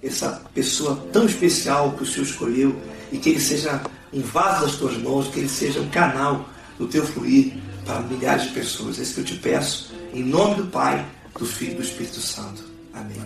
essa pessoa tão especial que o Senhor escolheu, e que ele seja um vaso das tuas mãos, que ele seja um canal do teu fluir para milhares de pessoas. É isso que eu te peço, em nome do Pai, do Filho e do Espírito Santo. Amém.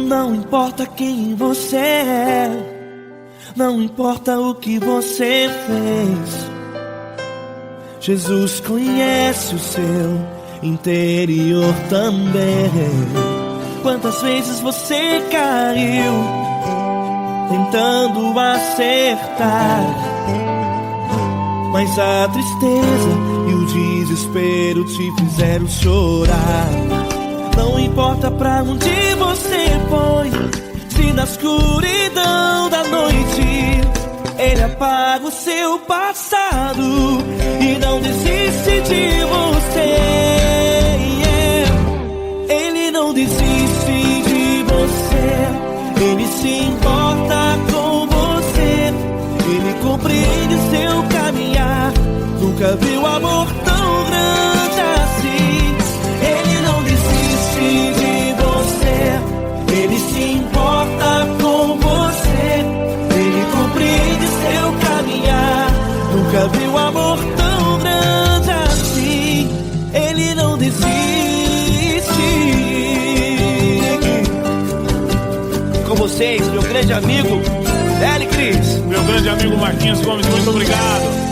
Não importa quem você é, não importa o que você fez, Jesus conhece o seu interior também. Quantas vezes você caiu tentando acertar, mas a tristeza e o desespero te fizeram chorar. Não importa pra onde você foi, se na escuridão da noite Ele apaga o seu passado e não desiste de você. Ele não desiste de você, Ele se importa com você, Ele compreende seu caminhar. Nunca viu amor tão grande assim. Ele não desiste de você, Ele se importa com você, Ele compreende seu caminhar. Nunca viu amor tão grande assim. Ele não desiste. Com vocês, meu grande amigo L. Cris, meu grande amigo Marquinhos Gomes, muito obrigado.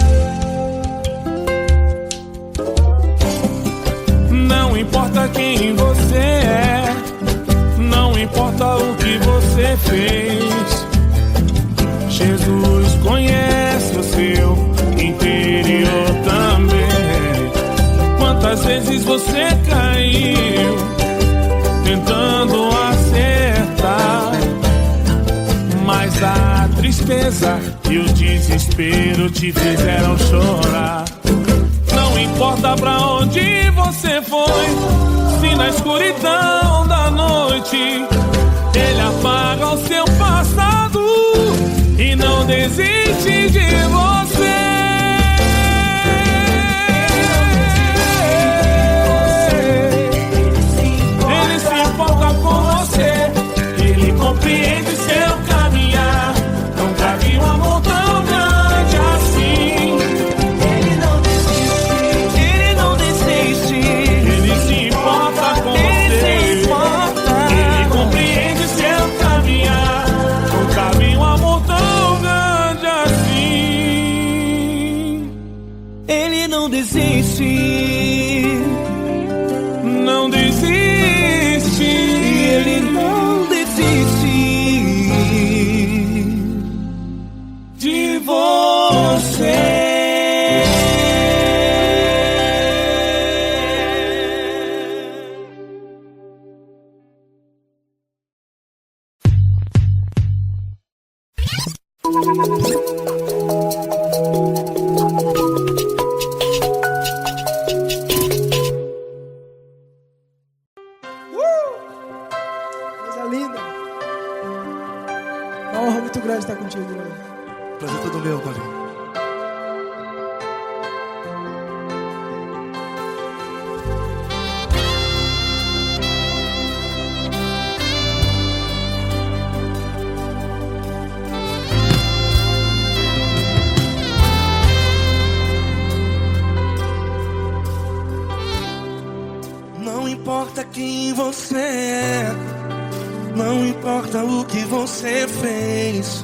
Não importa quem você é, não importa o que você fez, Jesus conhece o seu interior também. Quantas vezes você caiu tentando acertar, mas a tristeza e o desespero te fizeram chorar. Não importa pra onde você foi, se na escuridão da noite Ele apaga o seu passado e não desiste de você. Ele se importa com você, Ele compreende seu caminhar. Nunca vi um amor tão grande assim. Ele não desiste, Ele não desiste. Ele se importa com você, Ele compreende seu caminhar. Nunca vi um amor tão grande assim. Ele não desiste, não desiste. Ele não desiste de você. Coisa linda. Uma honra muito grande estar contigo, Deus. Prazer todo meu, Paulinho. Não importa quem você é, não importa o que você fez,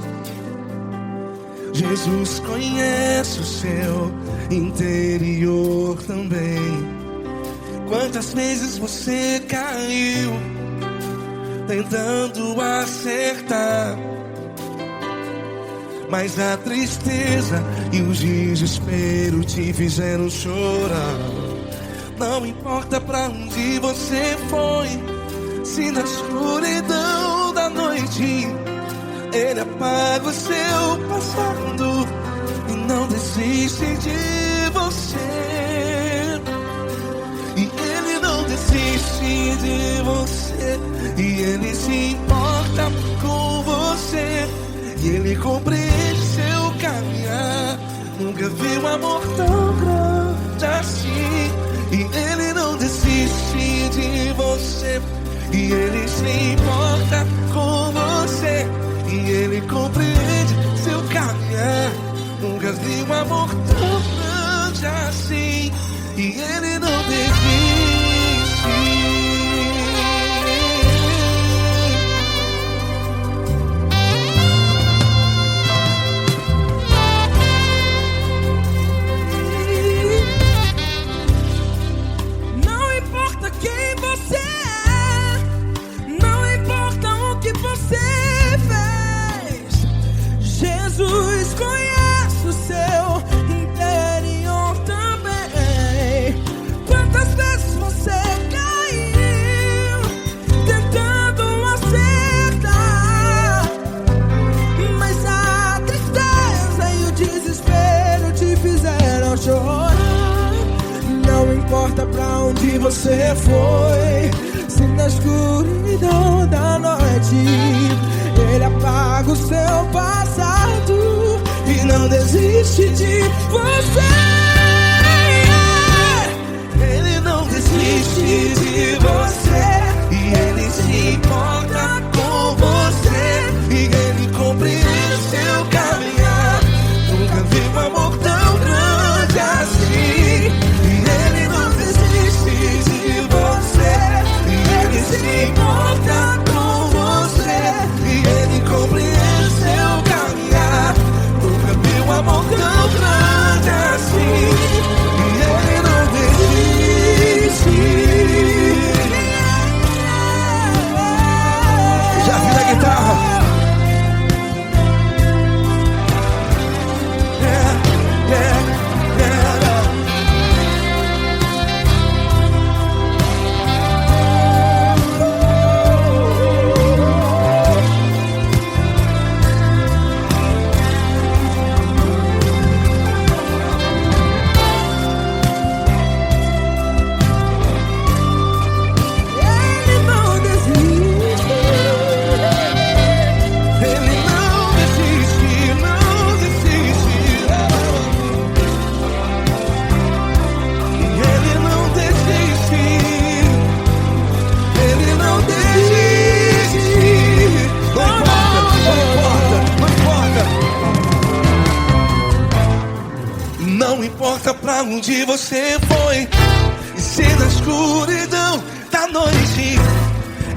Jesus conhece o seu interior também. Quantas vezes você caiu tentando acertar, mas a tristeza e o desespero te fizeram chorar. Não importa pra onde você foi, se na escuridão da da noite. Ele apaga o seu passado e não desiste de você. E ele não desiste de você. E ele se importa com você. E ele compreende seu caminhar. Nunca vi um amor tão grande assim. E ele não desiste de você. E ele se importa com você. E ele compreende seu caminhar. Nunca vi um amor tão grande assim. E ele não desiste. Não importa quem você é, não importa o que você fez, Jesus conhece o seu interior também. Quantas vezes você caiu tentando acertar, mas a tristeza e o desespero te fizeram chorar. Não importa pra onde você foi, se na escuridão da noite ele apaga o seu passado e não desiste de você. Ele não desiste de você. E ele se importa com você. E ele compreende seu caminhar. Nunca vi um amor tão grande assim. E ele não desiste de você. E ele se importa com você. E ele compreende seu caminhar. Nunca vi um amor tão grande assim. E ele não desiste. Já vi na guitarra. Ele não desiste. Ele não desiste, não desiste. Ele não desiste. Ele não desiste. Não importa, não importa, não importa. Não importa pra onde você foi, e se na escuridão da noite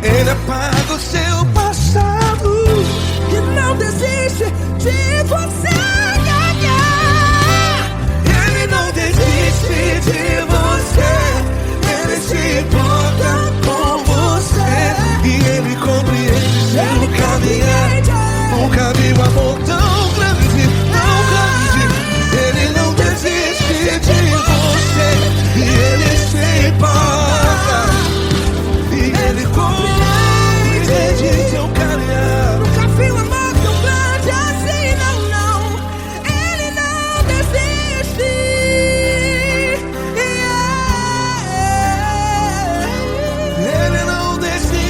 ele apaga o seu passado E não desiste de você. Ele não desiste de você. Ele se importa com você. E ele compreende seu caminhar. Nunca vi um amor tão grande, tão grande. Ele não desiste de você. E ele se importa. E ele compreende seu caminhar. Nunca vi um amor tão grande assim, não, não. Ele não desiste. Ele não desiste.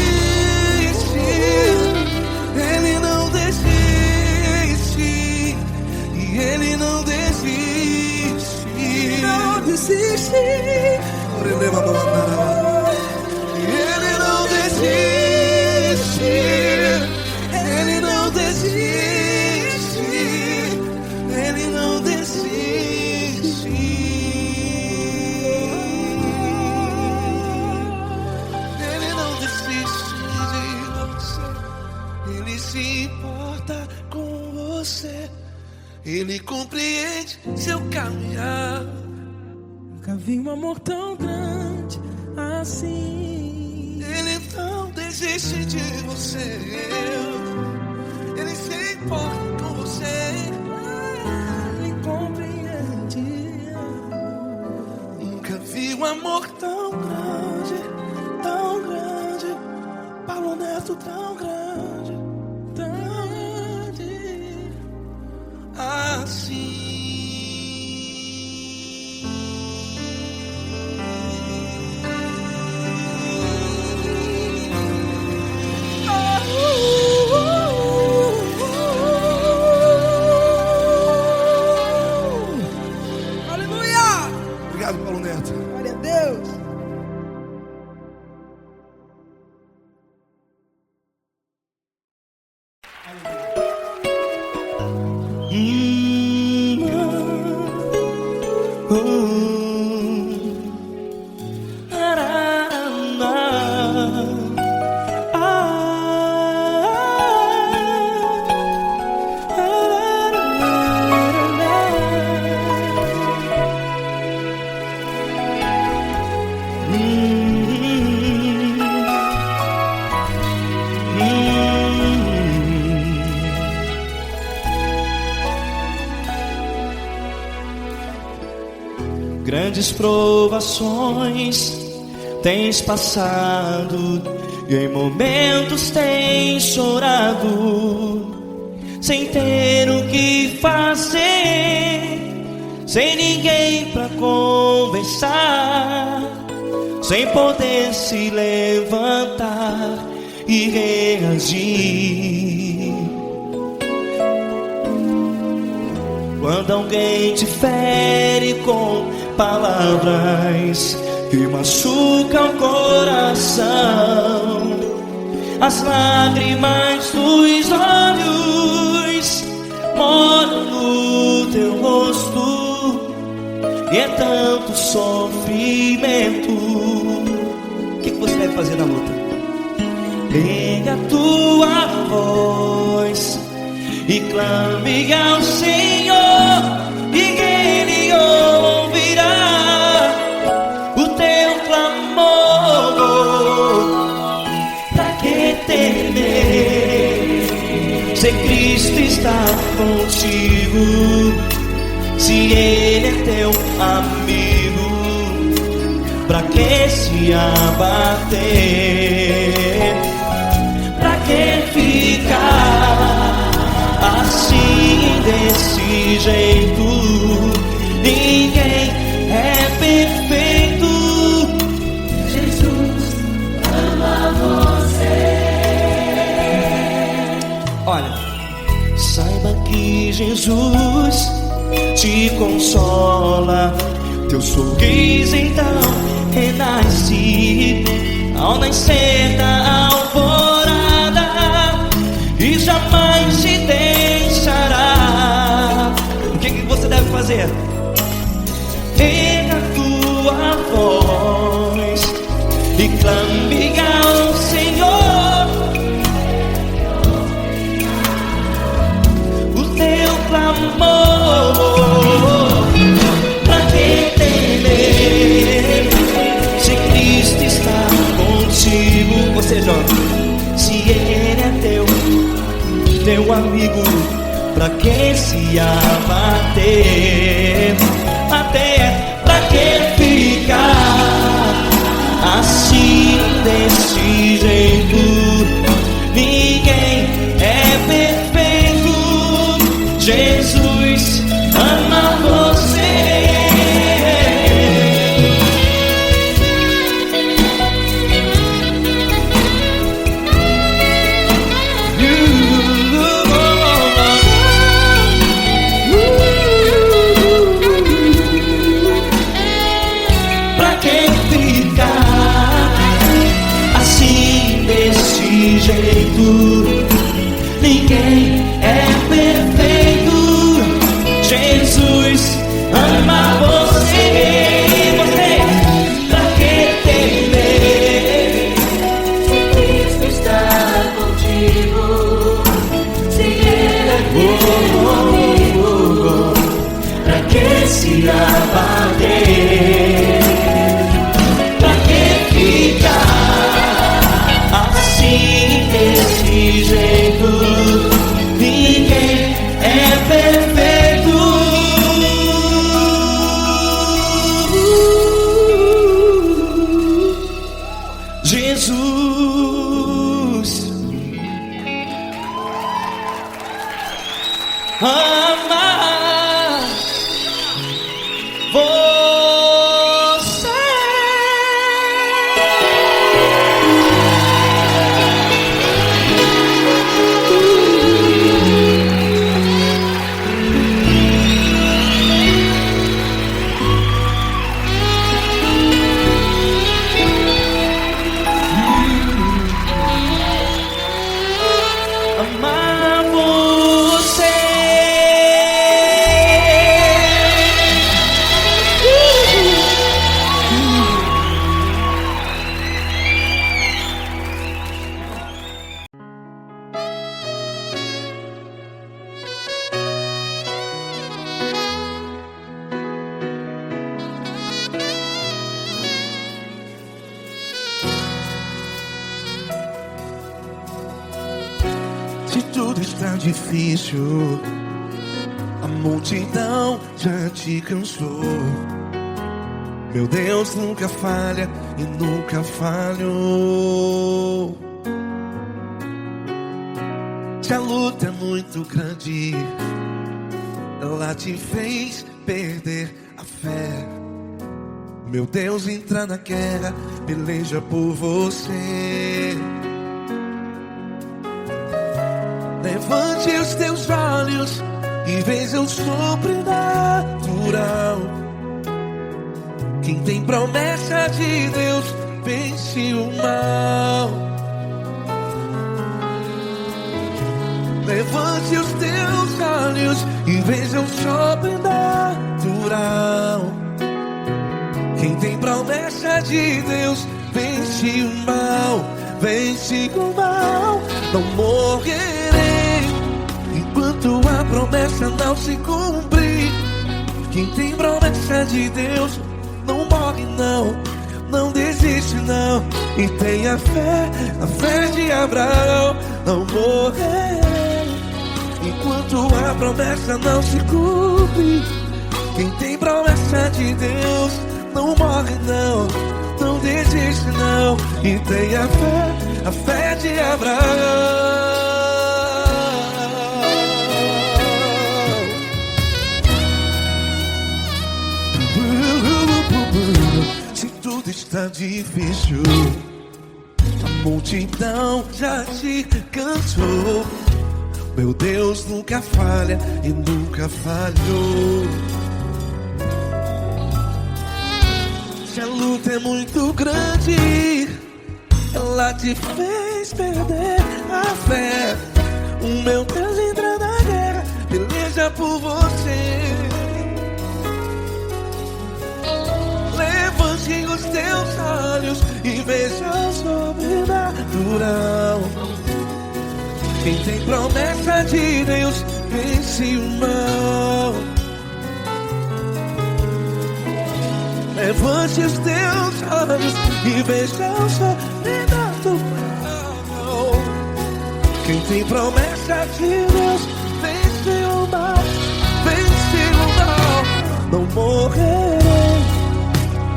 Ele não desiste. E ele não desiste. Não desiste. Ele não desiste. Ele não desiste. Ele não desiste. Ele não desiste de você. Ele se importa com você. Ele compreende seu caminhar. Nunca vi um amor tão grande assim. Ele não desiste de você. Ele se importa com você. Ele compreende. Nunca vi um amor tão grande, Paulo Neto tão grande. Aleluia! Obrigado, Paulo Neto. Glória a Deus. Grandes provações tens passado e em momentos tens chorado, sem ter o que fazer, sem ninguém pra conversar, sem poder se levantar e reagir. Quando alguém te fere com palavras que machucam o coração, as lágrimas dos olhos moram no teu rosto, e é tanto sofrimento. O que você deve fazer na luta? Erga a tua voz e clame ao Senhor, e Ele ouvirá o teu clamor. Pra que temer, se Cristo está contigo, se Ele é teu amigo? Pra que se abater? Pra que ficar assim, desse jeito? Ninguém é perfeito. Jesus ama você. Olha, saiba que Jesus te consola, teu sorriso então renasce ao nascer da alvorada, e jamais te deixará. O que você deve fazer? Erga a tua voz e clame ao Senhor, o teu clamor. Pra que temer, se Cristo está contigo? Você joga. Se Ele é teu amigo, pra que se abater? Até pra que ficar assim, desse jeito? Ninguém é perfeito. Jesus ama você. Ninguém é perfeito. Jesus ama você. Você, pra que temer, se Cristo está contigo, se Ele é teu amigo? Pra que se abater? Pra que ficar assim, desse Amar você. Se tudo está difícil, a multidão já te cansou. Meu Deus nunca falha e nunca falhou. Se a luta é muito grande, ela te fez perder a fé. Meu Deus entra na guerra, peleja por você. Levante os teus olhos e veja o sobrenatural. Quem tem promessa de Deus vence o mal. Levante os teus olhos e veja o sobrenatural. Quem tem promessa de Deus vence o mal. Vence o mal. Não morrerei enquanto a promessa não se cumprir. Quem tem promessa de Deus não morre não, não desiste não. E tenha fé, a fé de Abraão. Não morrerei enquanto a promessa não se cumpre. Quem tem promessa de Deus não morre não, não desiste não. E tenha fé, a fé de Abraão. Se tudo está difícil, a multidão já te cansou. Meu Deus nunca falha e nunca falhou. Se a luta é muito grande, ela te fez perder a fé. O meu Deus entra na guerra, peleja por você. Levante os teus olhos e veja o sobrenatural. Quem tem promessa de Deus vence o mal. Levante os teus olhos e veja o sobrenatural. Quem tem promessa de Deus vence o mal. Vence o mal. Não morrerei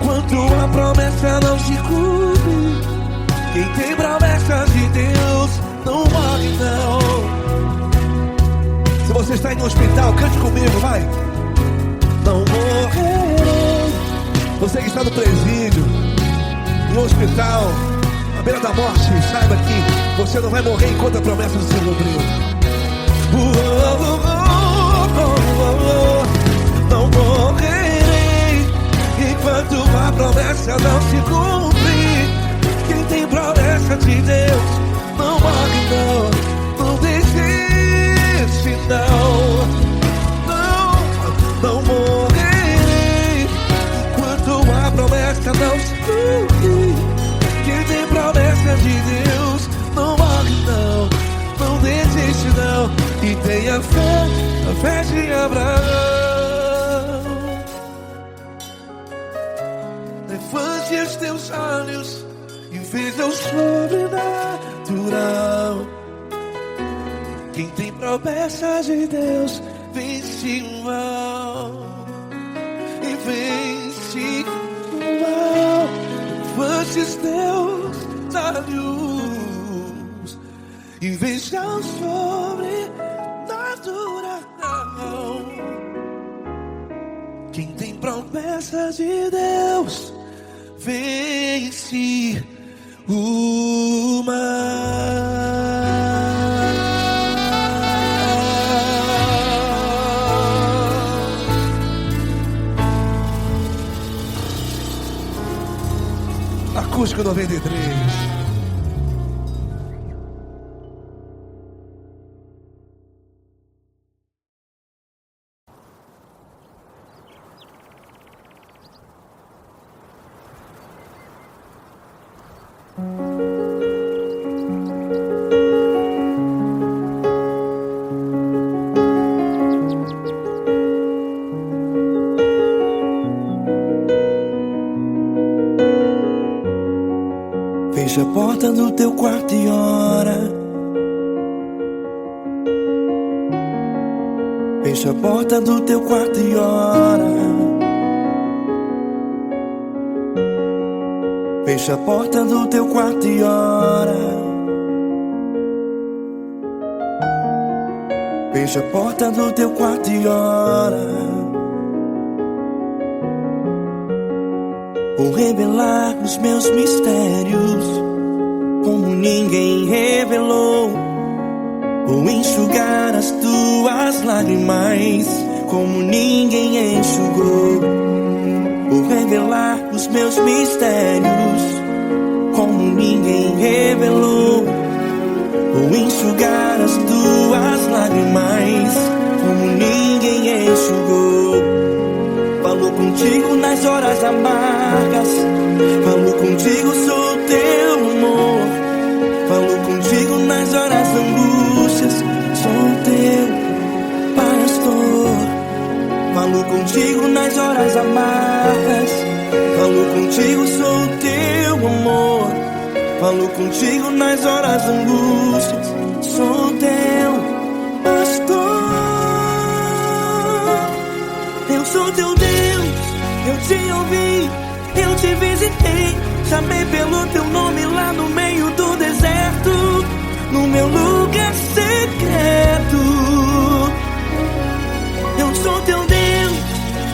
enquanto a promessa não se cumpre. Quem tem promessa de Deus não morre não. Se você está em um hospital, cante comigo, vai. Não morrerei. Você que está no presídio, no hospital, à beira da morte, saiba que você não vai morrer enquanto a promessa não se cumpriu. Não morrerei enquanto a promessa não se cumprir. Quem tem promessa de Deus não morre não, não desiste não. Não morrerei enquanto a promessa não se cumprir. Quem tem promessa de Deus não morre não, não desiste não. E tenha fé, a fé de Abraão. Levante os teus olhos e veja o sobrenatural. Quem tem promessa de Deus vence o mal. E vence o mal. Levante os teus olhos e veja o sobrenatural. Quem tem promessa de Deus vence o mar. Acústico 93. Fecha a porta do teu quarto e ora. Fecha a porta do teu quarto e ora. Fecha a porta do teu quarto e ora. Fecha a porta do teu quarto e ora. Vou revelar os meus mistérios como ninguém revelou. Vou enxugar as tuas lágrimas como ninguém enxugou. Vou revelar os meus mistérios como ninguém revelou. Vou enxugar as tuas lágrimas como ninguém enxugou. Falo contigo nas horas amargas, falo contigo, sou teu amor. Falo contigo nas horas angústias, sou teu pastor. Falo contigo nas horas amargas, falo contigo, sou teu amor. Falo contigo nas horas angústias, sou teu pastor. Eu sou teu Deus, eu te ouvi, eu te visitei. Chamei pelo teu nome lá no meio do deserto, no meu lugar secreto. Eu sou teu Deus,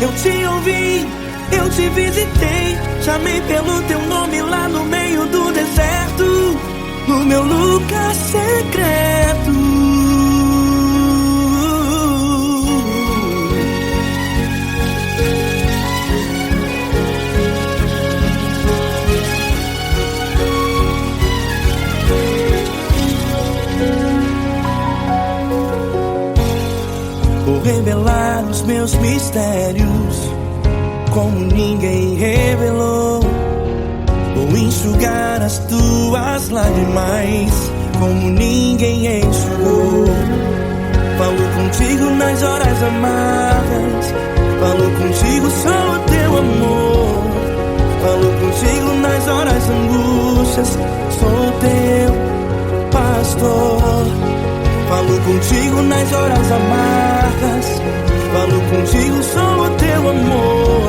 eu te ouvi, eu te visitei. Chamei pelo teu nome lá no meio do deserto, no meu lugar secreto. Vou revelar os meus mistérios como ninguém revelou. Vou enxugar as tuas lágrimas como ninguém enxugou. Falo contigo nas horas amargas, falo contigo, sou o teu amor. Falo contigo nas horas angústias, sou teu pastor. Falo contigo nas horas amargas, falo contigo, sou o teu amor.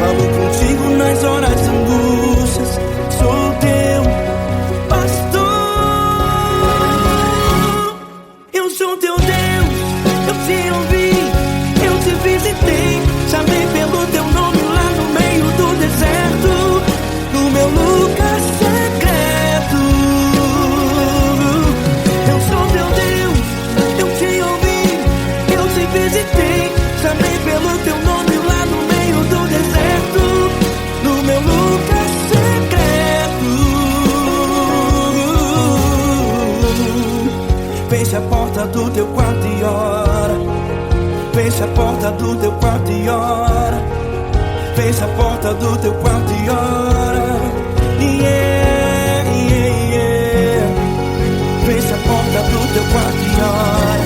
Falo contigo nas horas angústias, sou teu pastor. Eu sou teu Deus, eu te ouvi, eu te visitei. Chamei pelo teu nome lá no meio do deserto, no meu lugar secreto. Eu sou teu Deus, eu te ouvi, eu te visitei. Chamei pelo teu nome lá no meio do deserto, no meu lugar secreto. Fecha a porta do teu quarto e ora. Fecha a porta do teu quarto e ora. Fecha a porta do teu quarto e ora. Yeah, yeah, yeah. Fecha a porta do teu quarto e ora.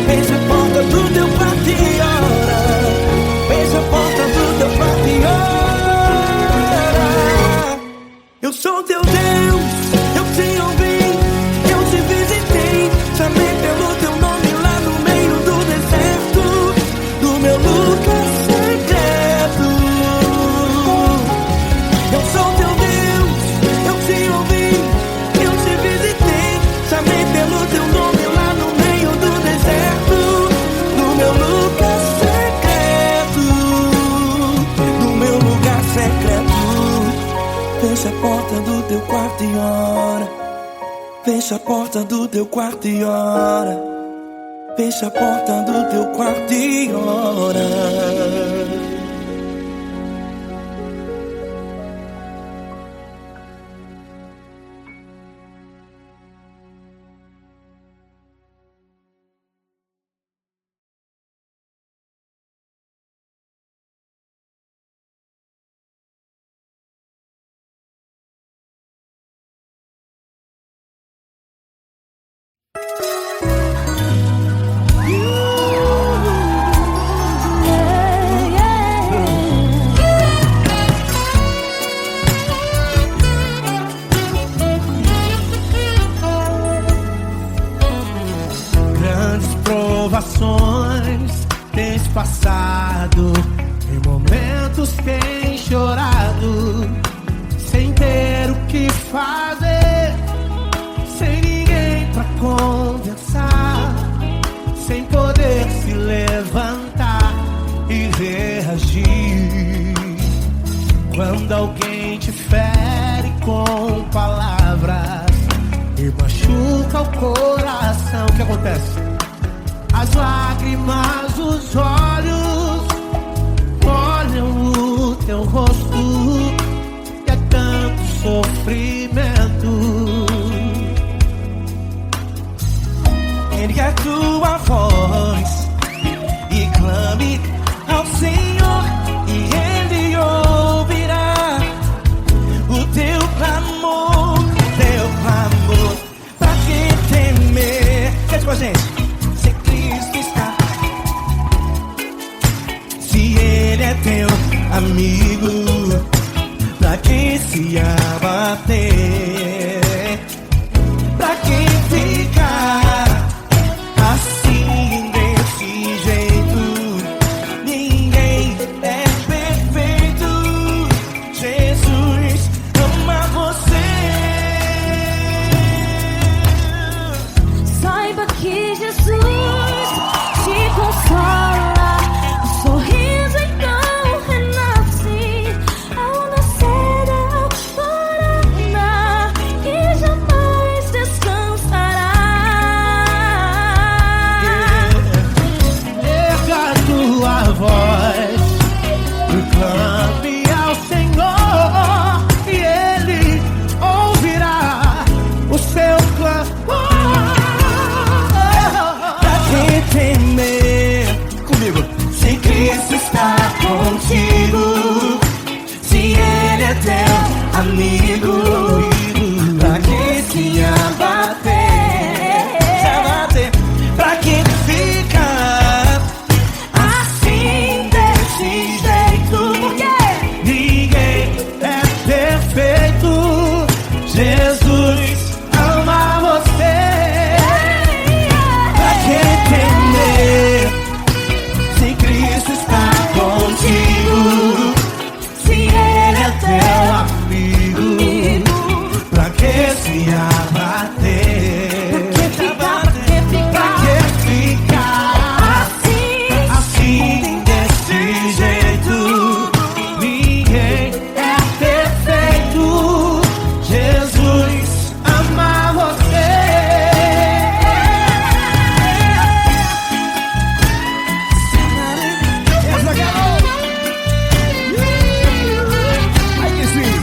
Fecha a porta do teu quarto e ora. Fecha a porta do teu quarto e ora. Eu sou teu Deus, eu te ouvi, eu te visitei. Chamei pelo teu nome lá no meio do deserto, no meu lugar secreto. Eu sou teu Deus, eu te ouvi, eu te visitei. Chamei pelo teu nome Fecha a porta do teu quarto e ora. Fecha a porta do teu quarto e ora. Fecha a porta do teu quarto e ora. Tens passado, em momentos tens chorado, sem ter o que fazer, sem ninguém pra conversar, sem poder se levantar e reagir. Quando alguém te fere com palavras e machuca o coração, o que acontece? As lágrimas dos olhos molham o teu rosto, e é tanto sofrimento. Ergue a tua voz e clame ao Senhor, e Ele ouvirá o teu clamor, pra que temer? Cante com a gente. Ele é teu amigo, pra quem se abater, pra quem ficar assim desse jeito. Ninguém é perfeito, Jesus ama você. Saiba que Jesus te consola. Clame ao Senhor e Ele ouvirá o seu clamor. Pra que temer? Comigo. Se Cristo está contigo, se Ele é teu amigo, pra que se abater? Pra que ficar assim desse jeito? Jesus ama você. Pra que temer? Se Cristo está contigo, se Ele é teu amigo, pra que se abater? Pra que ficar assim desse jeito? Ninguém é perfeito, Jesus ama você. Aí que sim.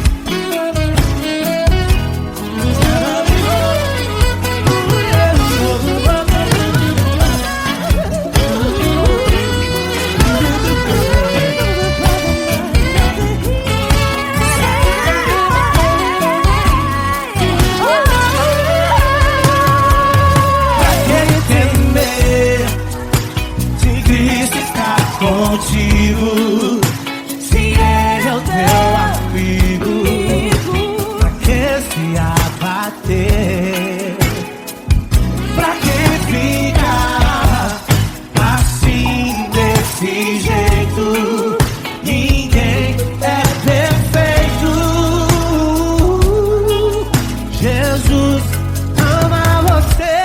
Contigo, se Ele é o teu amigo, pra que se abater? Pra que ficar assim desse jeito? Ninguém é perfeito, Jesus ama você.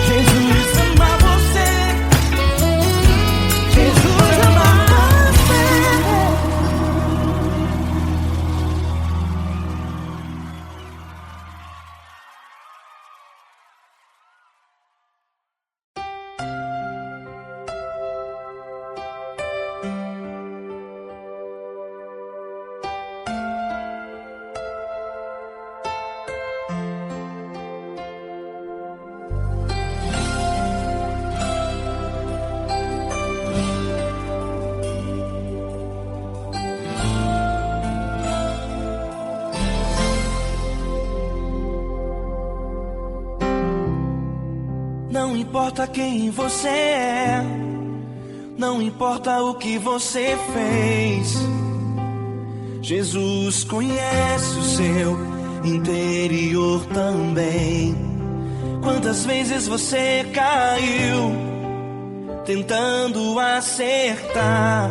Jesus ama você. Jesus ama importa quem você é, não importa o que você fez, Jesus conhece o seu interior também. Quantas vezes você caiu tentando acertar,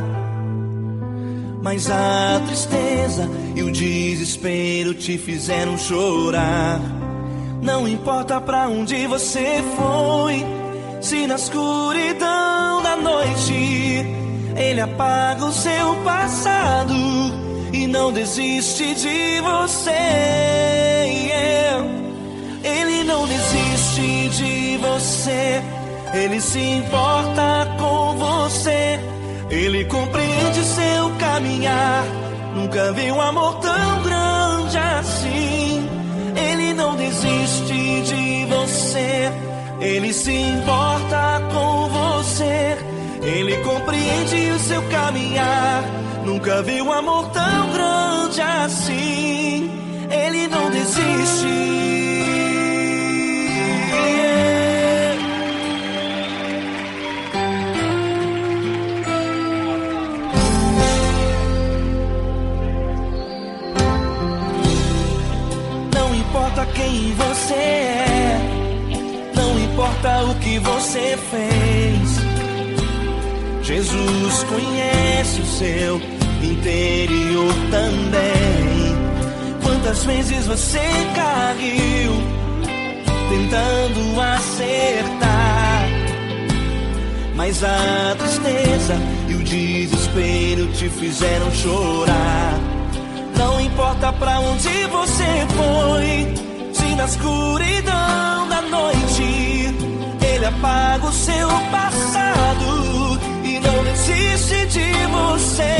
mas a tristeza e o desespero te fizeram chorar. Não importa pra onde você foi, se na escuridão da noite Ele apaga o seu passado e não desiste de você. Ele não desiste de você, Ele se importa com você, Ele compreende seu caminhar. Nunca vi um amor tão grande assim. Ele não desiste de você, Ele se importa com você, Ele compreende o seu caminhar. Nunca vi um amor tão grande assim. Ele não desiste. Não importa quem você é, não importa o que você fez, Jesus conhece o seu interior também. Quantas vezes você caiu tentando acertar, mas a tristeza e o desespero te fizeram chorar. Não importa pra onde você foi, se na escuridão da noite Ele apaga o seu passado e não desiste de você.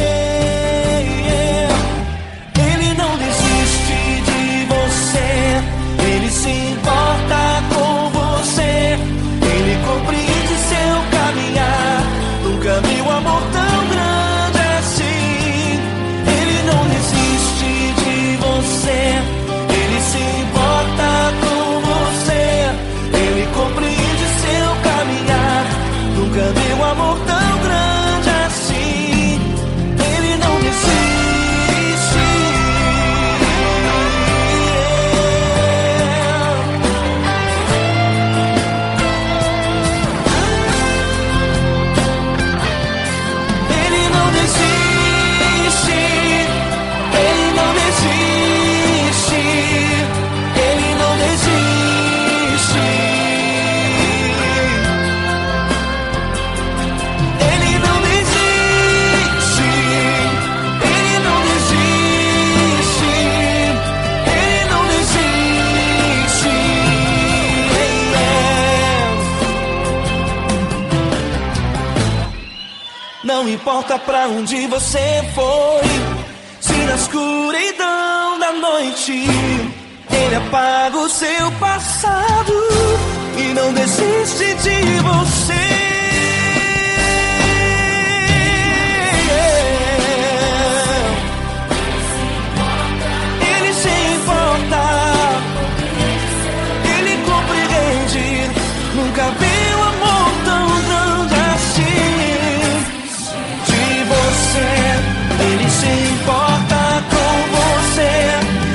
Ele não desiste de você, Ele se importa com você, Ele compreende seu caminhar. Nunca vi um amor tão grande assim. Ele não desiste de você, Ele se importa com você, Ele compreende seu caminhar. Nunca vi um amor tão grande assim. Ele não desiste. Ele não desiste. Ele não desiste. Ele não desiste. Ele não desiste. Ele não desiste. Ele não desiste. Não importa pra onde você foi, se na escuridão da noite Ele apaga o seu passado e não desiste de você. Ele se importa, Ele compreende. Nunca vi um amor tão grande assim. De você, Ele se importa com você,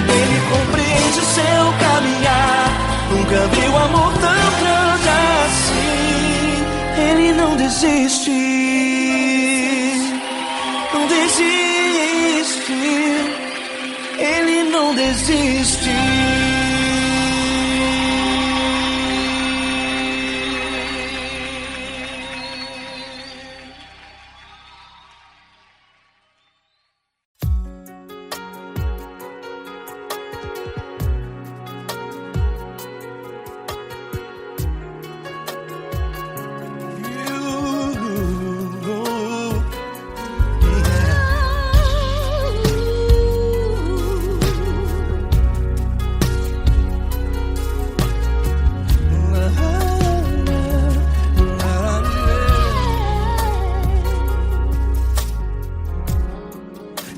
Ele compreende o seu caminhar. Nunca vi um amor tão grande assim. Ele não desiste, não desiste. Ele não desiste.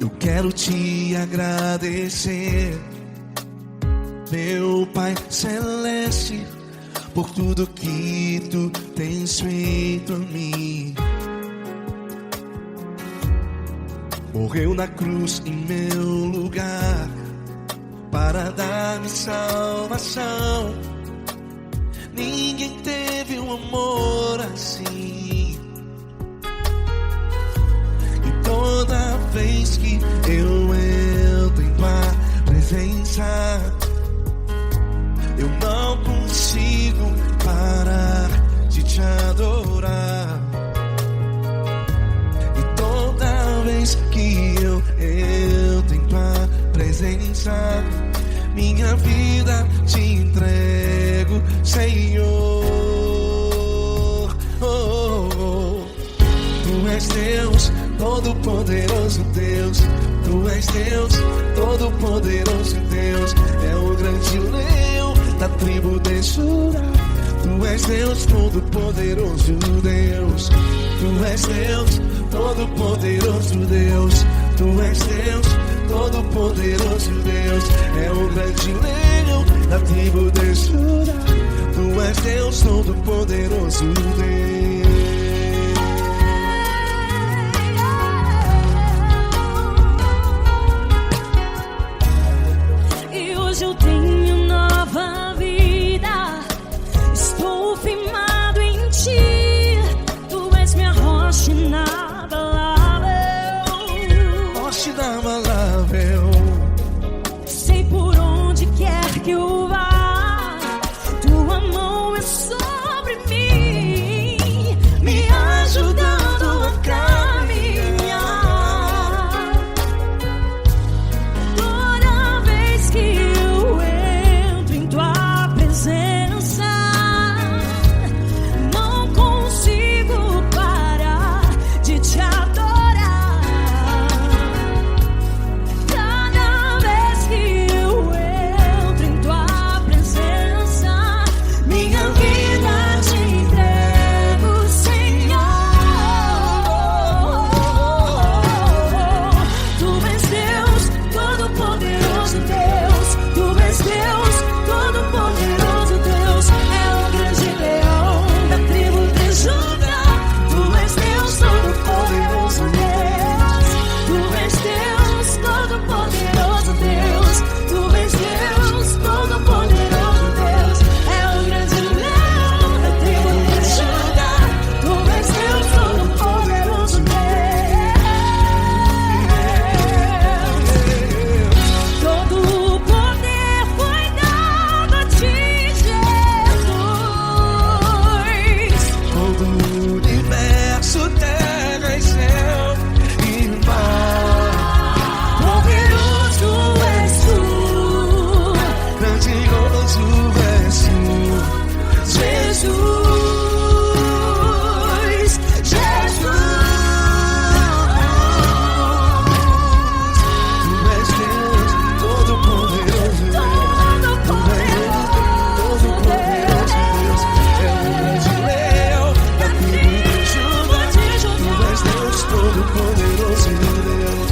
Eu quero te agradecer, meu Pai Celeste, por tudo que tu tens feito a mim. Morreu na cruz em meu lugar para dar-me salvação. Ninguém teve um amor assim. E toda vez que eu entro em tua presença, eu não consigo parar de te adorar. E toda vez que eu entro em tua presença, minha vida te entrego, Senhor. Oh, oh, oh. Tu és Deus, Todo-Poderoso Deus. Tu és Deus, Todo-Poderoso Deus. É o grande leão da tribo de Judá. Tu és Deus, Todo-Poderoso Deus. Tu és Deus, Todo-Poderoso Deus. Tu és Deus, Todo-Poderoso Deus. É o grande leão da tribo de Judá. Tu és Deus, Todo-Poderoso Deus. E hoje eu tenho nova vida. Estou firmado em ti. Tu és minha rocha inabalável. Rocha inabalável. Sei por onde quer que eu vá, tua mão é sobre mim, me ajudando a caminhar. Toda vez que eu entro em tua presença, não consigo parar de te adorar. Cada vez que eu entro em tua presença, minha vida te entrego, Senhor. Tu és Deus, Todo-Poderoso Deus. Tu és Deus, Todo-Poderoso Deus. É o grande leão da tribo de Judá. Tu és Deus, Todo-Poderoso Deus. Tu és Deus, Todo-Poderoso Deus. Tu és Deus, Todo-Poderoso Deus. É o grande leão da tribo de Judá. Tu és Deus, Todo-Poderoso Deus. Todo o poder foi dado a ti, Jesus. Todo o universo, terra e céu e mar. Poderoso és tu, Grandioso és tu, Jesus. Jesus. Tu és Deus, Todo-Poderoso Deus. Todo-Poderoso Deus. É o grande leão da tribo de Judá. Tu és Deus, Todo-Poderoso Deus.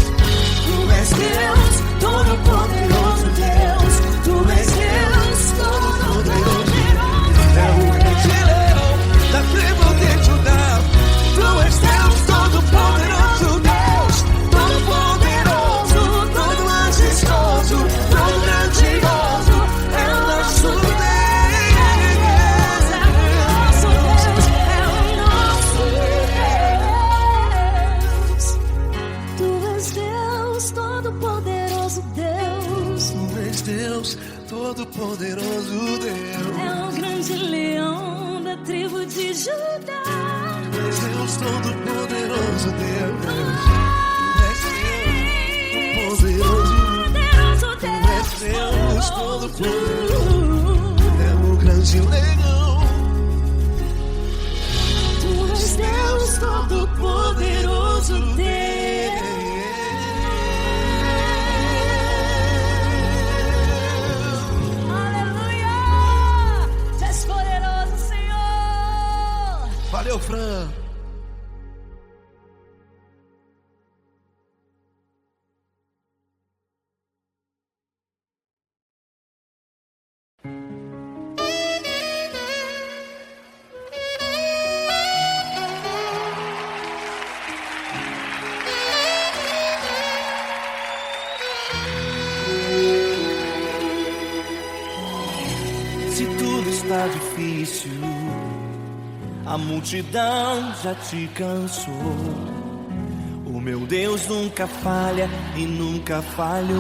Tu és Deus, Todo-Poderoso Deus. Tu és Deus, Todo-Poderoso Deus. É o grande leão da tribo de Judá. Tu és Deus, Todo-Poderoso Deus. Todo-Poderoso, todo majestoso, todo grandioso. É o nosso Deus. É o nosso Deus. Tu és Deus, Todo-Poderoso Deus. Tu és Deus, Todo-Poderoso Deus. É o grande leão da tribo de Judá. Tu és Deus, Todo-Poderoso Deus. Tu és Deus, Todo-Poderoso. Poderoso Tu és Deus, Deus. Todo-Poderoso. É o grande leão. Tu és Deus, Todo-Poderoso Deus. Aleluia! Tu és poderoso, Senhor. Valeu, Fran. está difícil, a multidão já te cansou. O meu Deus nunca falha e nunca falhou.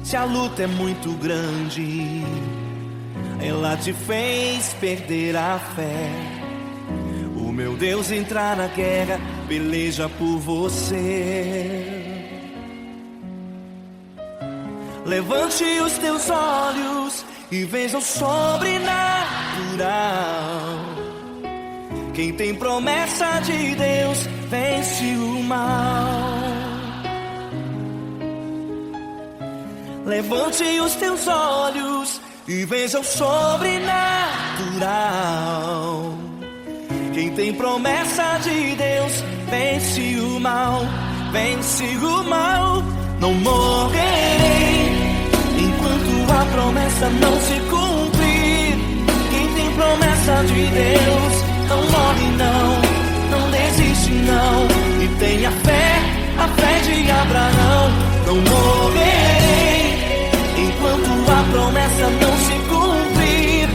Se a luta é muito grande, ela te fez perder a fé. O meu Deus entrar na guerra, peleja por você. Levante os teus olhos e veja o sobrenatural. Quem tem promessa de Deus vence o mal. Levante os teus olhos e veja o sobrenatural. Quem tem promessa de Deus vence o mal, vence o mal. Não morrerei enquanto a promessa não se cumprir. Quem tem promessa de Deus não morre não desiste não. E tenha fé, a fé de Abraão. Não morrerei enquanto a promessa não se cumprir.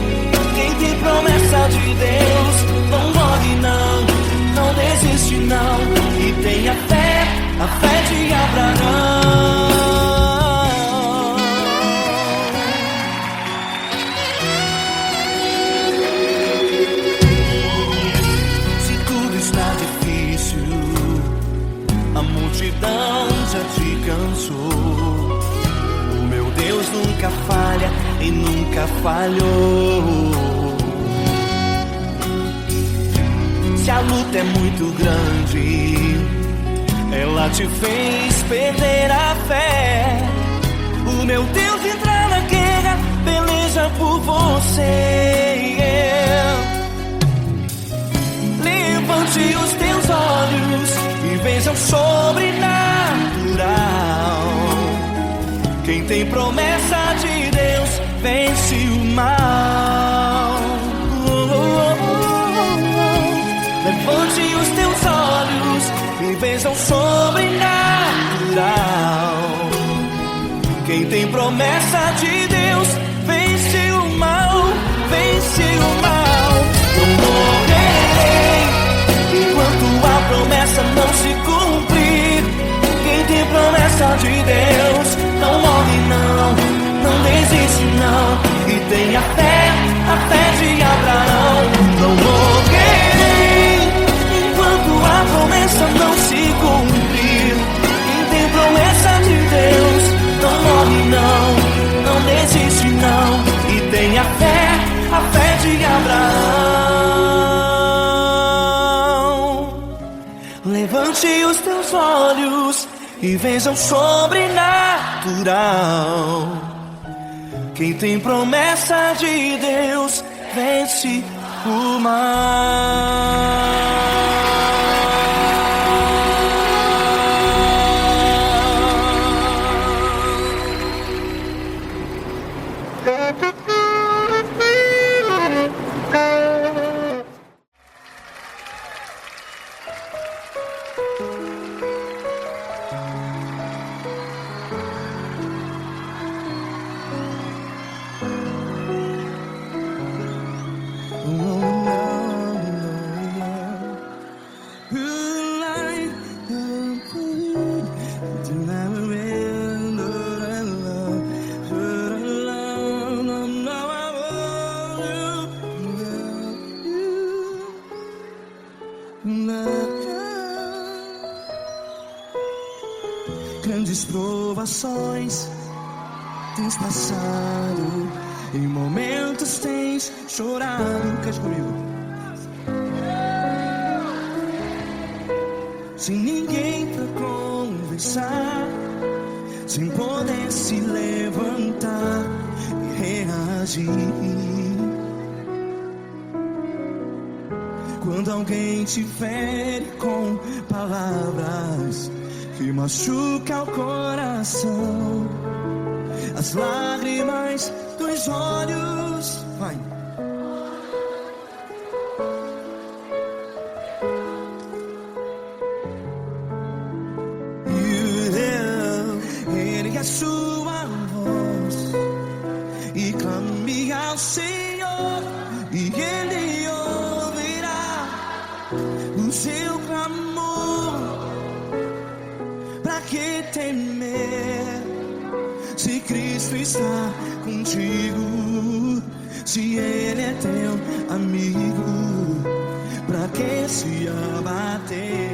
Quem tem promessa de Deus não morre não desiste não. E tenha fé, a fé de Abraão. Se tudo está difícil, a multidão já te cansou. O meu Deus nunca falha e nunca falhou. Se a luta é muito grande, ela te fez perder a fé. O meu Deus entra na guerra, peleja por você. Levante os teus olhos e veja o sobrenatural. Quem tem promessa de Deus vence o mal. Levante os teus olhos e veja o sobrenatural. Quem tem promessa de Deus vence o mal, vence o mal. Não morrerei enquanto a promessa não se cumprir. Quem tem promessa de Deus não morre não desiste não. E tenha fé, a fé de Abraão. Não morrerei enquanto a promessa não se cumprir. Quem tem promessa de Deus não morre não desiste não. E tenha fé, a fé de Abraão. Levante os teus olhos e veja o sobrenatural. Quem tem promessa de Deus vence o mal. Grandes provações tens passado, em momentos tens chorado. Cante comigo. Sem ninguém pra conversar, sem poder se levantar e reagir. Quando alguém te fere com palavras que machuca o coração, as lágrimas dos olhos, vai. Ele é a sua voz ao Senhor e Ele ouvirá o seu clamor. Pra que temer se Cristo está contigo? Se Ele é teu amigo, pra que se abater?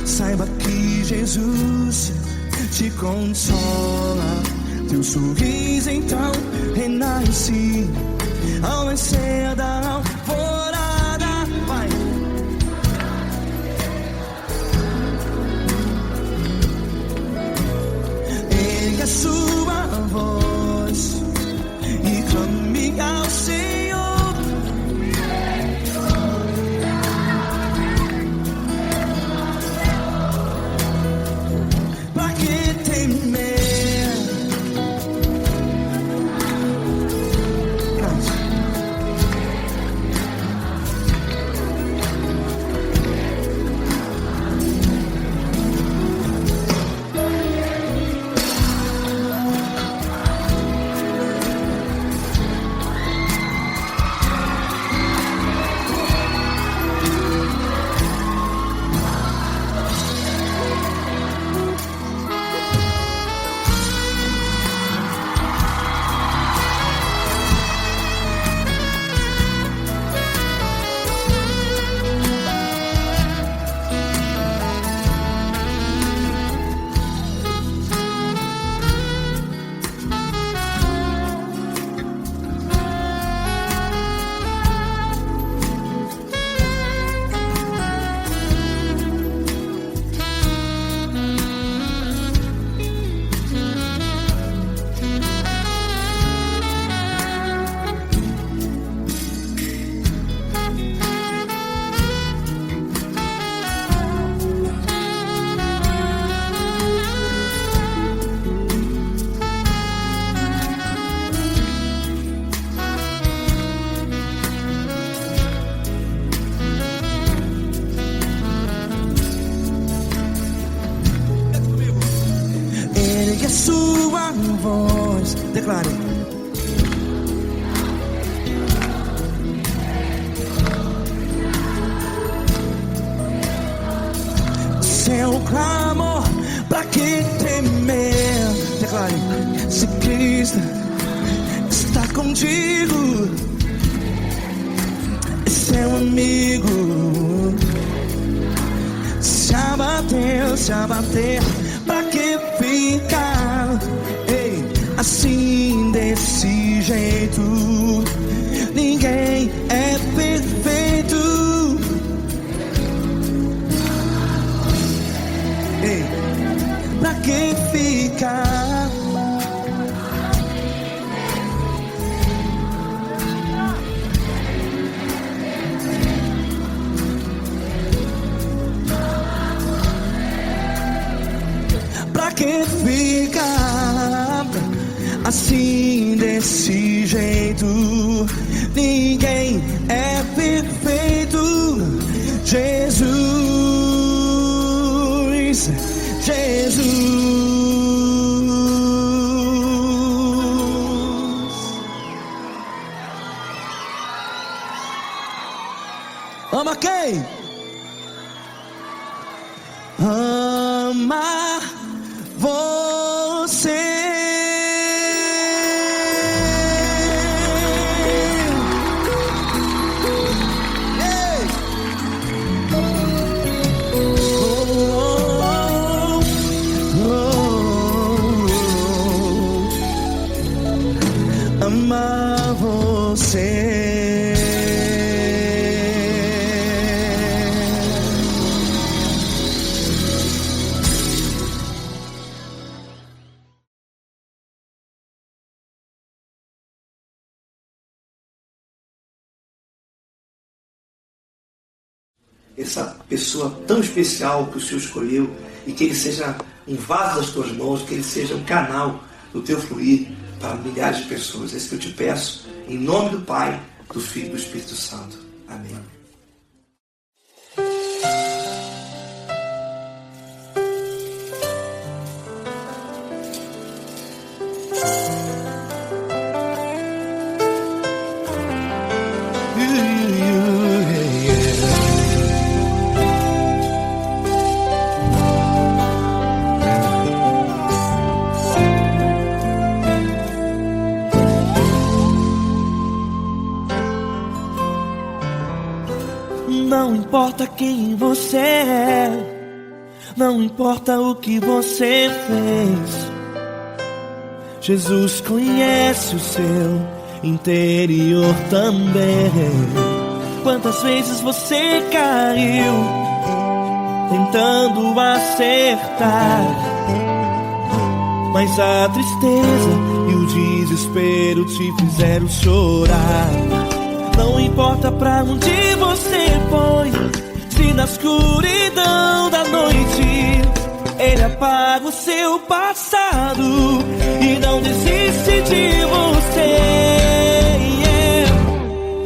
Saiba que Jesus te consola, teu sorriso então renasce ao nascer da alvorada. Vai. Ergue a sua voz e clame ao Senhor. Ergue a sua voz, declare. Seu clamor, pra que temer? Declare. Se Cristo está contigo, é seu amigo. Se abater, pra que ficar assim desse jeito? Ninguém é perfeito. Pra que ficar? Pra que ficar assim desse jeito? Ninguém é perfeito. Jesus, ama quem? Ama você. Ama você. essa pessoa tão especial que o Senhor escolheu e que ele seja um vaso das tuas mãos, que ele seja um canal do teu fluir para milhares de pessoas. É isso que eu te peço, em nome do Pai, do Filho e do Espírito Santo. Amém. Não importa quem você é, não importa o que você fez, Jesus conhece o seu interior também. Quantas vezes você caiu tentando acertar, mas a tristeza e o desespero te fizeram chorar. Não importa pra onde você foi, se na escuridão da noite Ele apaga o seu passado e não desiste de você.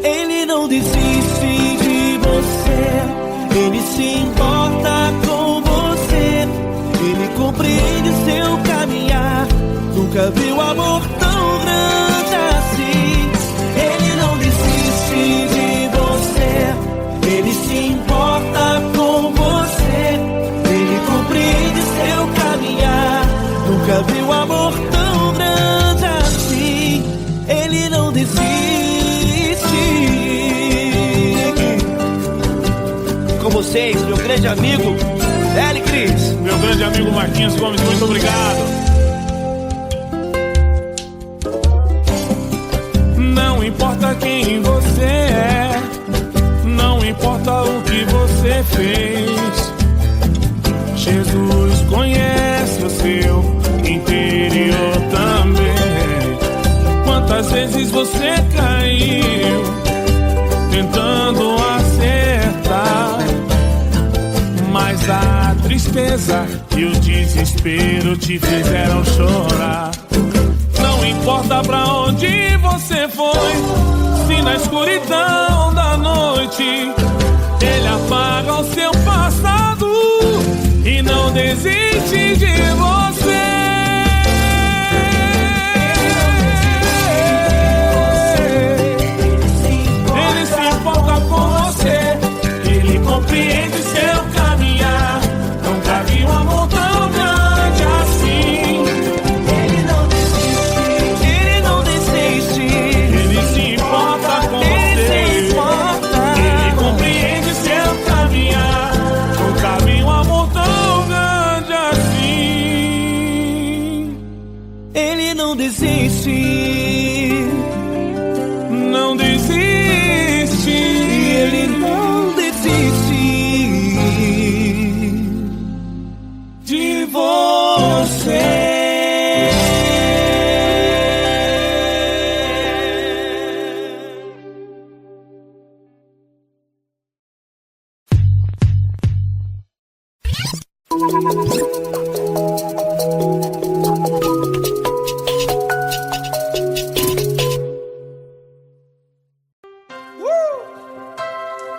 Ele não desiste de você, Ele se importa com você, Ele compreende seu caminhar. Nunca viu amor tão grande assim. Ele não desiste de você, Ele se importa com você, Ele compreende seu caminhar. Nunca viu amor tão grande assim. Ele não desiste. Com vocês, meu grande amigo L. Cris. Meu grande amigo Marquinhos Gomes, muito obrigado. Não importa quem você é, não importa o que você fez, Jesus conhece o seu interior também. Quantas vezes você caiu tentando acertar, mas a tristeza e o desespero te fizeram chorar. Não importa pra onde você foi, se na escuridão da noite Ele apaga o seu passado e não desiste de você. Ele se importa com você, Ele compreende seu caminhar. Nunca vi um amor tão grande assim. Não desiste, não desiste, Ele não desiste de você.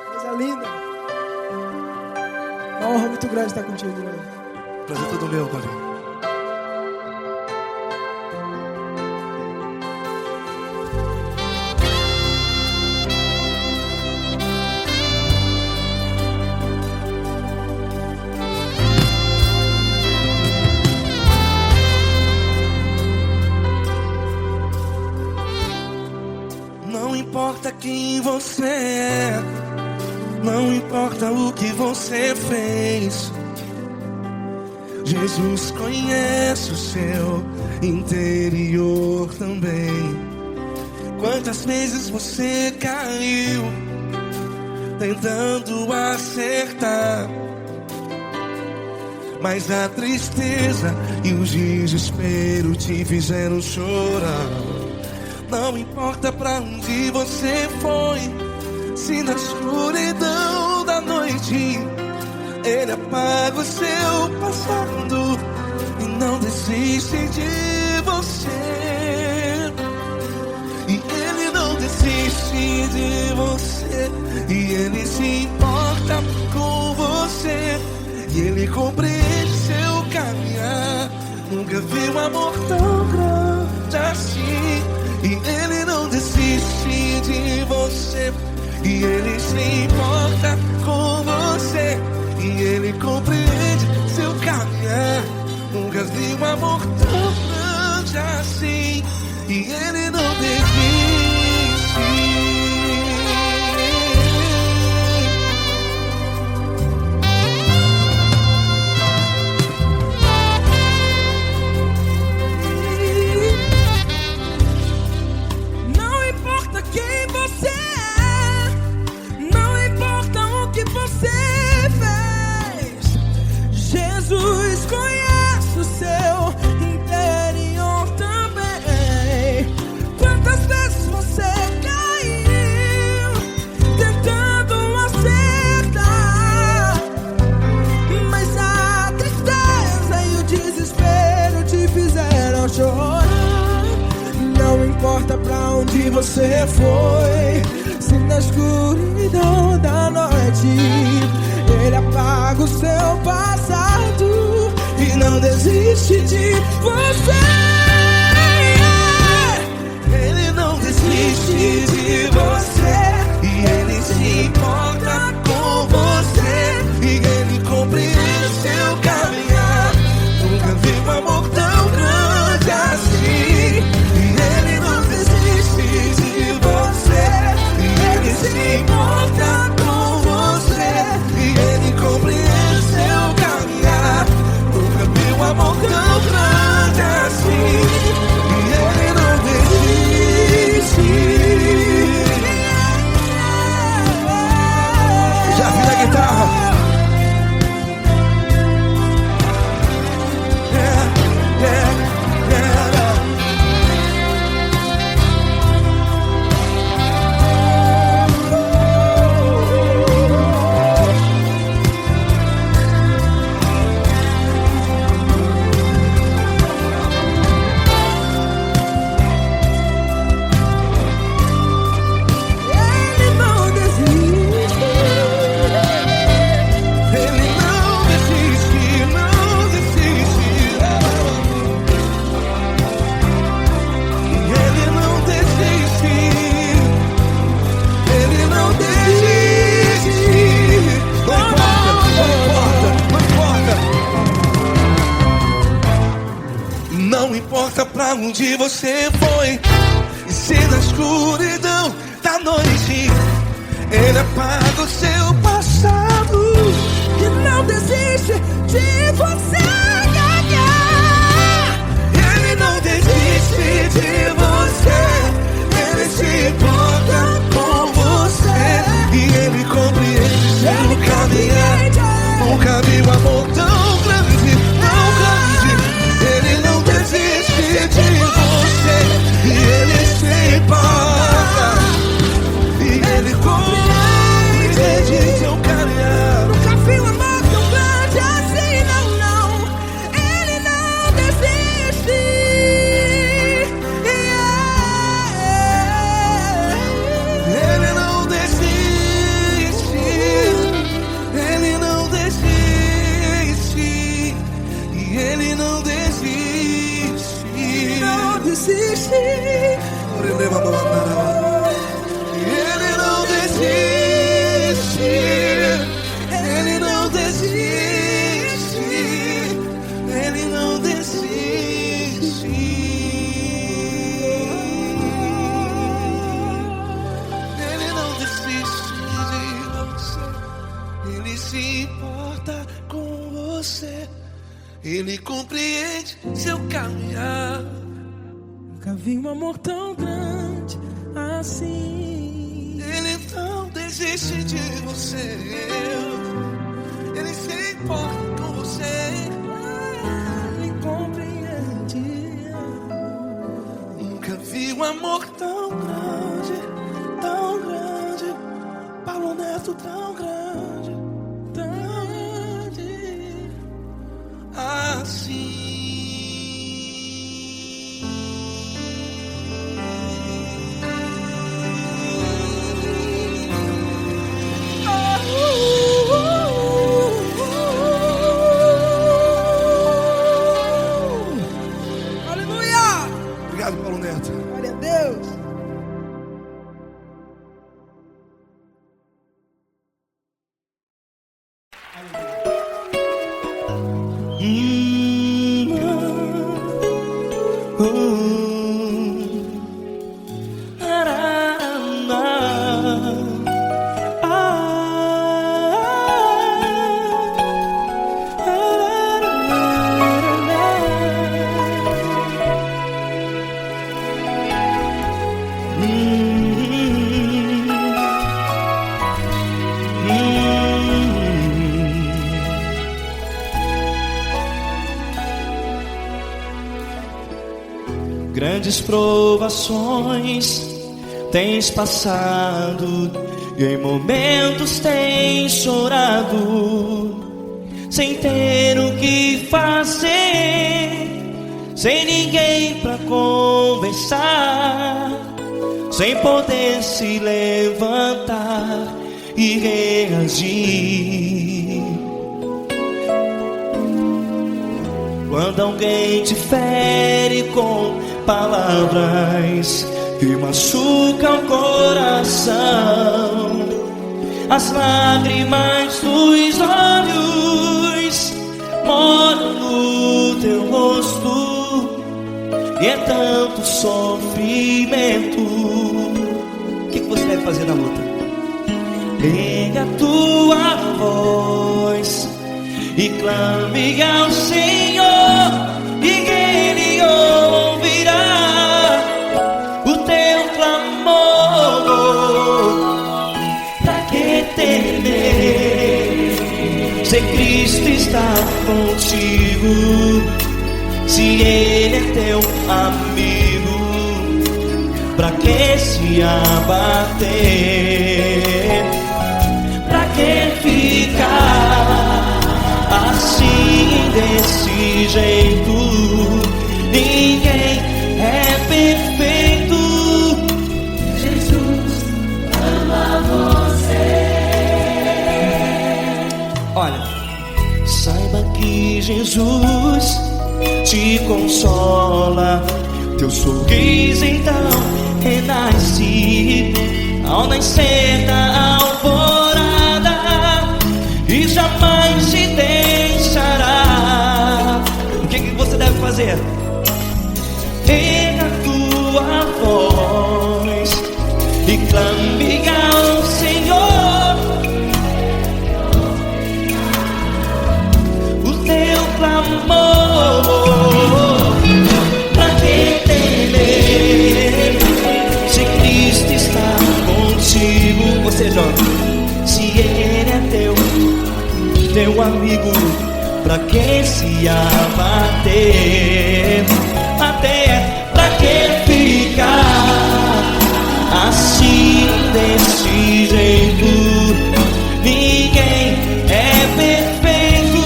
Coisa linda. Uma honra muito grande estar contigo, né? Prazer todo meu, Paulinho. Não importa quem você é, não importa o que você fez, Jesus conhece o seu interior também. Quantas vezes você caiu tentando acertar, mas a tristeza e o desespero te fizeram chorar. Não importa pra onde você foi, se na escuridão escuridão da noite, Ele apaga o seu passado e não desiste de você. E Ele não desiste de você. E Ele se importa com você. E Ele compreende seu caminhar. Nunca vi um amor tão grande assim. E Ele não desiste de você. E Ele se importa com você. E Ele compreende seu caminhar. Nunca vi um amor tão grande assim. E Ele não desiste. Não importa quem você é, não importa o que você fez, Jesus conhece o seu interior também. Quantas vezes você caiu tentando acertar, mas a tristeza e o desespero te fizeram chorar. Não importa pra onde você foi, se na escuridão da noite Ele apaga o seu passado e não desiste de você. Ele não desiste de você. E Ele se importa com você. E Ele compreende seu caminhar. Nunca vi um amor tão grande assim. E Ele não desiste de você. E Ele se importa com você. E Ele compreende seu caminhar. Nunca vi um amor tão grande assim. E Ele não desiste. Já vi na guitarra. Ele não desiste. Ele não desiste, não desiste. Ele não desiste. Ele não desiste. Não importa pra onde você foi, e se na escuridão da noite Ele apaga o seu passado E não desiste de você. Ele não desiste de você. Ele se importa com você. E Ele compreende seu caminhar. Nunca vi um amor tão grande, tão grande. Ele não desiste de você. E Ele se importa. E Ele compreende seu caminhar. Nunca vi um amor tão grande assim, não, não. Ele não desiste. Ele não desiste. Ele não desiste. E Ele não desiste. Não desiste. Ele não desiste. Ele não desiste. Ele não desiste. Ele não desiste de você. Ele se importa com você. Ele compreende seu caminhar. Nunca vi um amor tão grande assim. Ele não desiste de você. Ele se importa com você. Ele compreende. Nunca vi um amor tão grande, Paulo Neto tão grande. Grandes provações tens passado, e em momentos tens chorado, sem ter o que fazer, sem ninguém pra conversar, sem poder se levantar e reagir. Quando alguém te fere com palavras que machucam o coração, as lágrimas dos olhos molham no teu rosto, e é tanto sofrimento. O que você deve fazer na luta? Pega a tua voz e clame ao Senhor, e Ele ouvirá o teu clamor. Pra que temer, se Cristo está contigo, se Ele é teu amigo? Pra que se abater? Pra que ficar assim, desse jeito? Ninguém é perfeito. Jesus ama você. Olha, saiba que Jesus te consola, teu sorriso então renasce ao nascer da alvorada, e jamais te deixará. O que você deve fazer? Pega a tua voz e clame ao Senhor, o teu clamor. Pra que temer, se Cristo está contigo? Ou seja, se Ele é teu amigo, pra que se abater? Até pra que ficar assim, desse jeito? Ninguém é perfeito.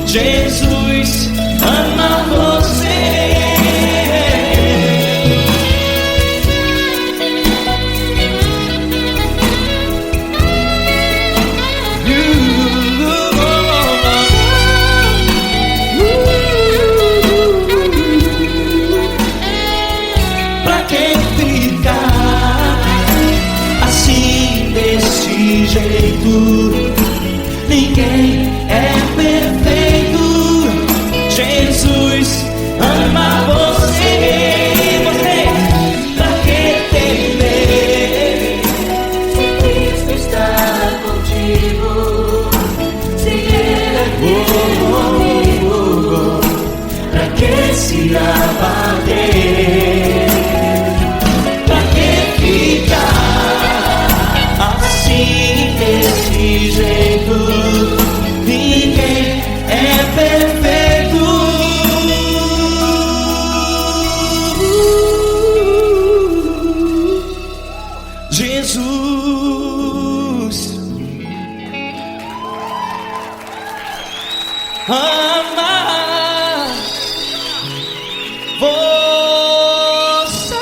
Jesus ama você. Jeito, ninguém é perfeito. Jesus ama você. Você, pra que temer, se Cristo está contigo, se Ele é teu amigo? Pra que se abater? Pra que ficar assim, desse jeito? Ninguém é perfeito. Jesus ama você.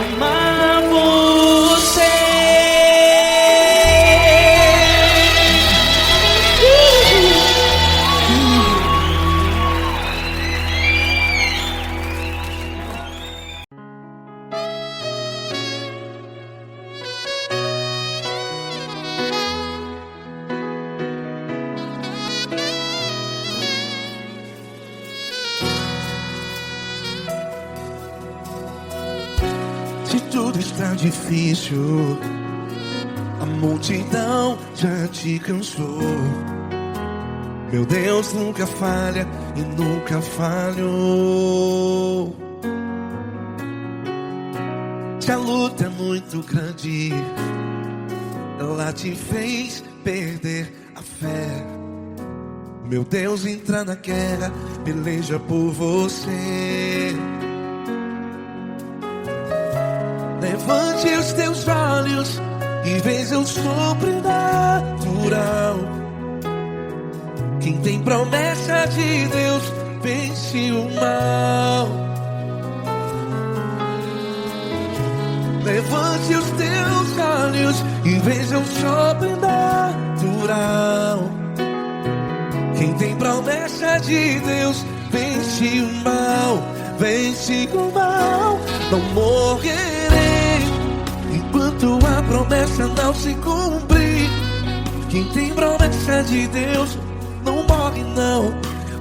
Amar você. Se tudo está difícil, a multidão já te cansou. Meu Deus nunca falha e nunca falhou. Se a luta é muito grande, ela te fez perder a fé. Meu Deus entra na guerra, peleja por você. Levante os teus olhos e veja o sobrenatural. Quem tem promessa de Deus vence o mal. Levante os teus olhos e veja o sobrenatural. Quem tem promessa de Deus vence o mal. Vence o mal. Não morrerei enquanto a promessa não se cumprir. Quem tem promessa de Deus não morre não,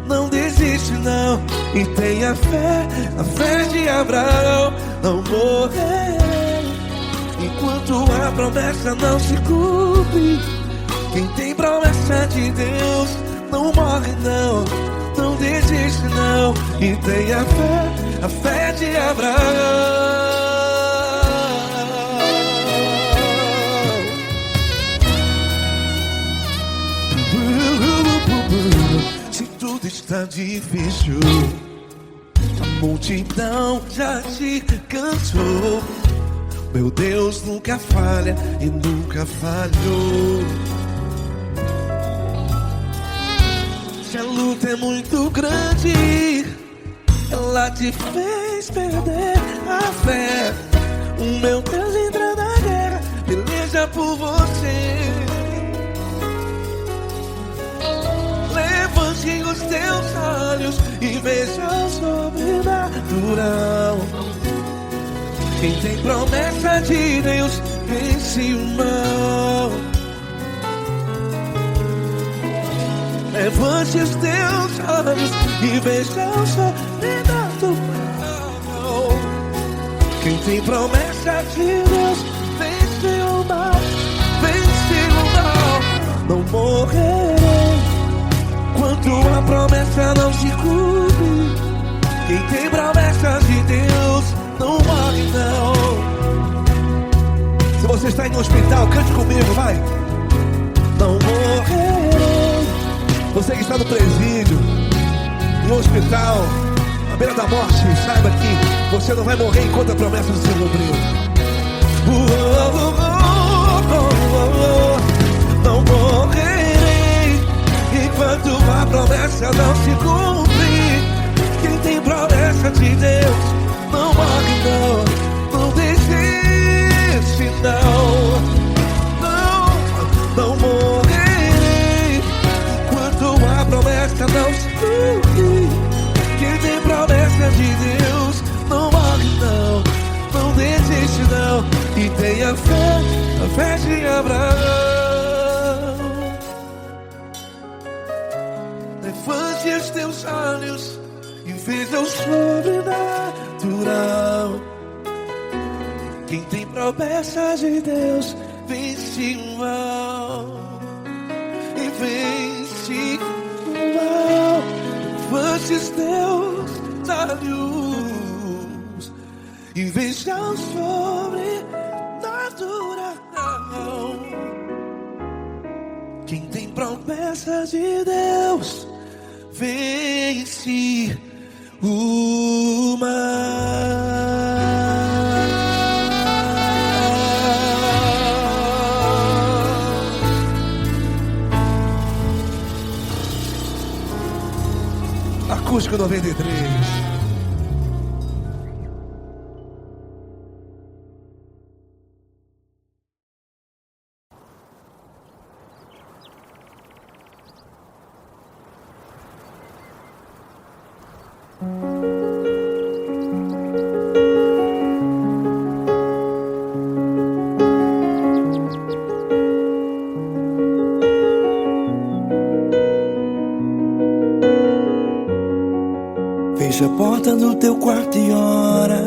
não desiste não. E tenha fé, a fé de Abraão. Não morrerei enquanto a promessa não se cumpre. Quem tem promessa de Deus não morre não, não desiste não. E tenha fé, a fé de Abraão. Se tudo está difícil, a multidão já te cansou. Meu Deus nunca falha e nunca falhou. Se a luta é muito grande, ela te fez perder a fé. O meu Deus entra na guerra, peleja por você. Levante os teus olhos e veja o sobrenatural. Quem tem promessa de Deus vence o mal. Levante os teus olhos e veja o sobrenatural. Quem tem promessa de Deus vence o mal. Vence o mal. Não morrerei enquanto a promessa não se cumpre. Quem tem promessa de Deus não morre não. Se você está aí no hospital, cante comigo, vai. Não morrerei. Você que está no presídio, no hospital, à beira da morte, saiba que você não vai morrer enquanto a promessa não se cumpriu. Não morrerei enquanto a promessa não se cumprir. Quem tem promessa de Deus não morre não, não desiste não. Não morrerei enquanto a promessa não se cumprir. Quem tem promessa de Deus não morre não, não desiste não. E tenha fé, a fé de Abraão. Levante os teus olhos e veja o sobrenatural. Quem tem promessa de Deus vence o mal. E vence o mal. Levante os teus olhos e veja o sobrenatural. Quem tem promessa de Deus vence o mal. Acústico 93. Fecha a porta do teu quarto e ora.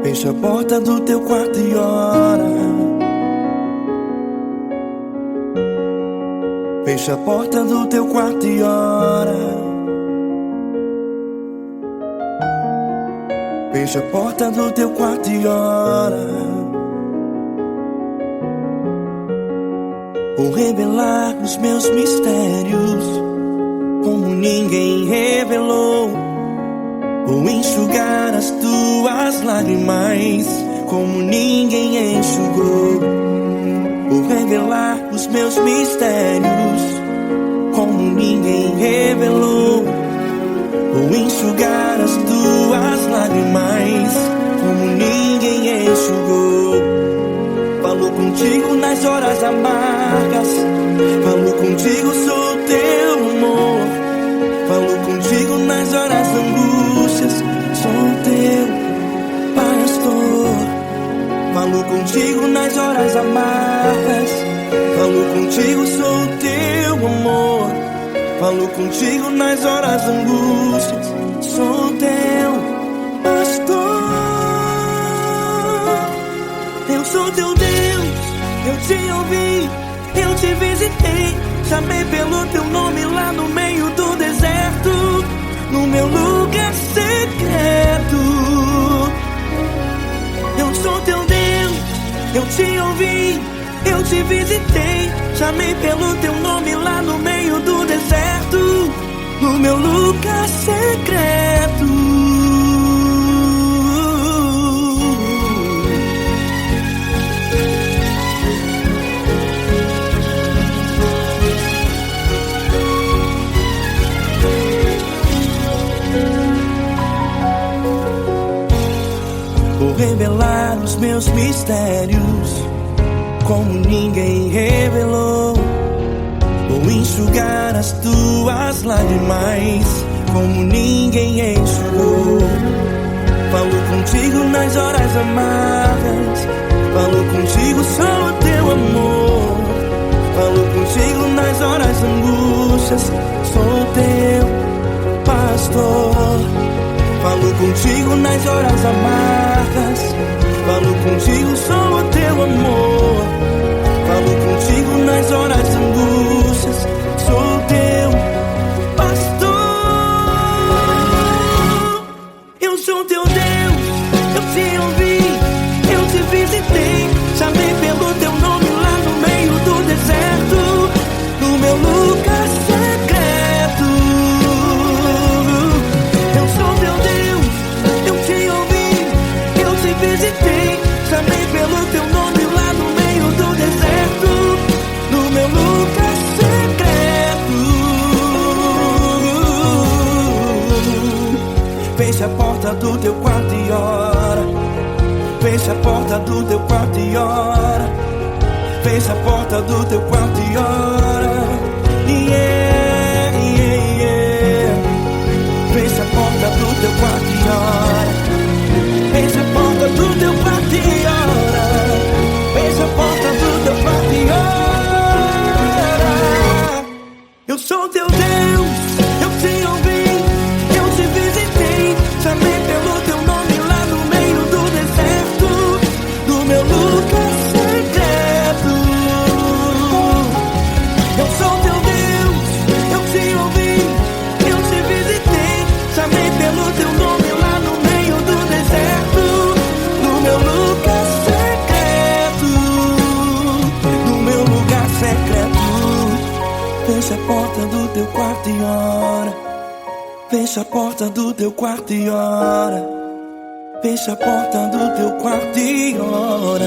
Fecha a porta do teu quarto e ora. Fecha a porta do teu quarto e ora. Fecha a porta do teu quarto e ora. Vou revelar os meus mistérios como ninguém revelou. Vou enxugar as tuas lágrimas como ninguém enxugou. Vou revelar os meus mistérios como ninguém revelou. Vou enxugar as tuas lágrimas como ninguém enxugou. Falo contigo nas horas amargas, falo contigo, sou teu amor. Falo contigo nas horas angústias, sou teu pastor. Falo contigo nas horas amargas, falo contigo, sou teu amor. Falo contigo nas horas angústias, sou teu pastor. Eu sou teu Deus, eu te ouvi, eu te visitei. Chamei pelo teu nome lá no meio do deserto, no meu lugar secreto. Eu sou teu Deus, eu te ouvi, eu te visitei. Chamei pelo teu nome lá no meio do deserto, no meu lugar secreto. Vou revelar os meus mistérios como ninguém revelou. Vou enxugar as tuas lágrimas como ninguém enxugou. Falo contigo nas horas amargas, falo contigo, sou teu amor. Falo contigo nas horas angústias, sou teu pastor. Falo contigo nas horas amargas, falo contigo, sou teu amor. Falo contigo nas horas angústias, sou teu pastor. Eu sou teu Deus, eu te ouvi, eu te visitei. Chamei pelo teu nome lá no meio do deserto, no meu lugar secreto. Eu sou teu Deus, eu te ouvi, eu te visitei. Chamei pelo teu nome lá no meio do deserto, no meu lugar secreto. Fecha a porta do teu quarto e ora. Fecha a porta do teu quarto e ora. Fecha a porta do teu quarto e ora. Yeah, yeah, yeah. Fecha a porta do teu quarto e ora. Fecha a porta do teu quarto e ora. Fecha a porta do teu quarto e ora. Eu sou teu Deus, eu te ouvi, eu te visitei. Chamei pelo teu nome lá no meio do deserto, no meu lugar secreto. Eu sou teu Deus, eu te ouvi, eu te visitei. Chamei pelo teu nome lá no meio do deserto, no meu lugar secreto, no meu lugar secreto. Fecha a porta do teu quarto e ora. Fecha a porta do teu quarto e ora. Fecha a porta do teu quarto e ora.